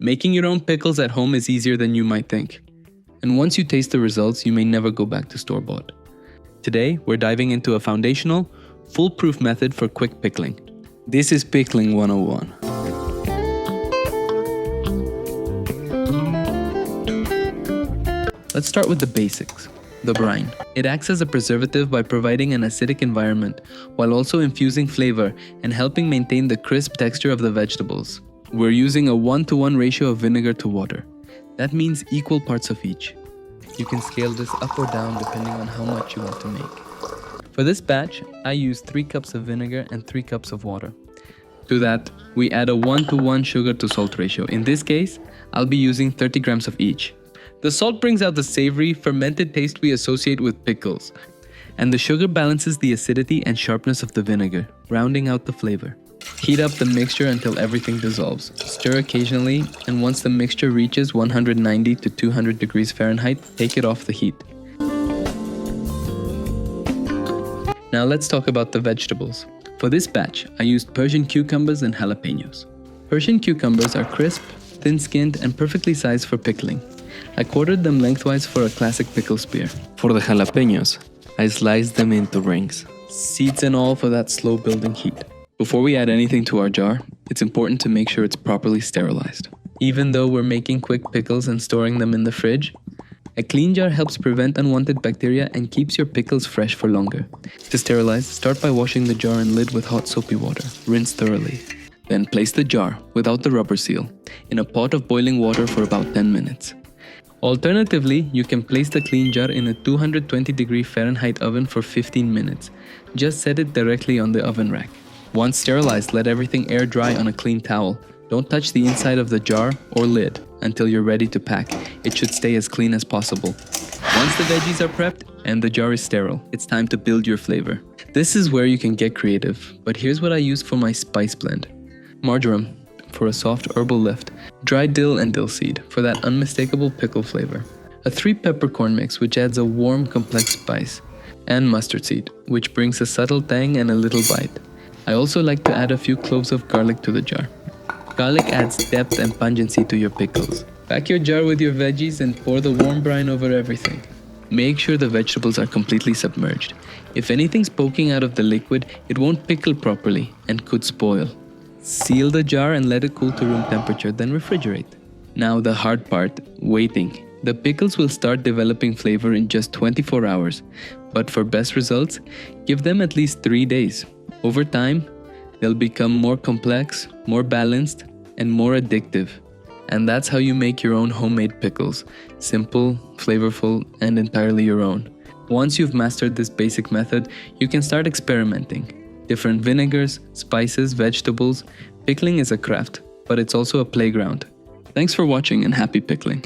Making your own pickles at home is easier than you might think. And once you taste the results, you may never go back to store-bought. Today, we're diving into a foundational, foolproof method for quick pickling. This is Pickling 101. Let's start with the basics. The brine. It acts as a preservative by providing an acidic environment while also infusing flavor and helping maintain the crisp texture of the vegetables. We're using a 1-to-1 ratio of vinegar to water. That means equal parts of each. You can scale this up or down depending on how much you want to make. For this batch, I use 3 cups of vinegar and 3 cups of water. To that, we add a 1-to-1 sugar to salt ratio. In this case, I'll be using 30 grams of each. The salt brings out the savory, fermented taste we associate with pickles, and the sugar balances the acidity and sharpness of the vinegar, rounding out the flavor. Heat up the mixture until everything dissolves. Stir occasionally, and once the mixture reaches 190 to 200 degrees Fahrenheit, take it off the heat. Now let's talk about the vegetables. For this batch, I used Persian cucumbers and jalapeños. Persian cucumbers are crisp, thin-skinned, and perfectly sized for pickling. I quartered them lengthwise for a classic pickle spear. For the jalapeños, I sliced them into rings, seeds and all for that slow building heat. Before we add anything to our jar, it's important to make sure it's properly sterilized. Even though we're making quick pickles and storing them in the fridge, a clean jar helps prevent unwanted bacteria and keeps your pickles fresh for longer. To sterilize, start by washing the jar and lid with hot soapy water. Rinse thoroughly. Then place the jar, without the rubber seal, in a pot of boiling water for about 10 minutes. Alternatively, you can place the clean jar in a 220 Fahrenheit oven for 15 minutes. Just set it directly on the oven rack. Once sterilized, let everything air dry on a clean towel. Don't touch the inside of the jar or lid until you're ready to pack. It should stay as clean as possible. Once the veggies are prepped and the jar is sterile, it's time to build your flavor. This is where you can get creative, but here's what I use for my spice blend. Marjoram for a soft herbal lift, dried dill and dill seed for that unmistakable pickle flavor, a 3 peppercorn mix which adds a warm complex spice, and mustard seed which brings a subtle tang and a little bite. I also like to add a few cloves of garlic to the jar. Garlic adds depth and pungency to your pickles. Pack your jar with your veggies and pour the warm brine over everything. Make sure the vegetables are completely submerged. If anything's poking out of the liquid, it won't pickle properly and could spoil. Seal the jar and let it cool to room temperature, then refrigerate. Now the hard part, waiting. The pickles will start developing flavor in just 24 hours, but for best results, give them at least 3 days. Over time, they'll become more complex, more balanced, and more addictive. And that's how you make your own homemade pickles. Simple, flavorful, and entirely your own. Once you've mastered this basic method, you can start experimenting. Different vinegars, spices, vegetables. Pickling is a craft, but it's also a playground. Thanks for watching and happy pickling.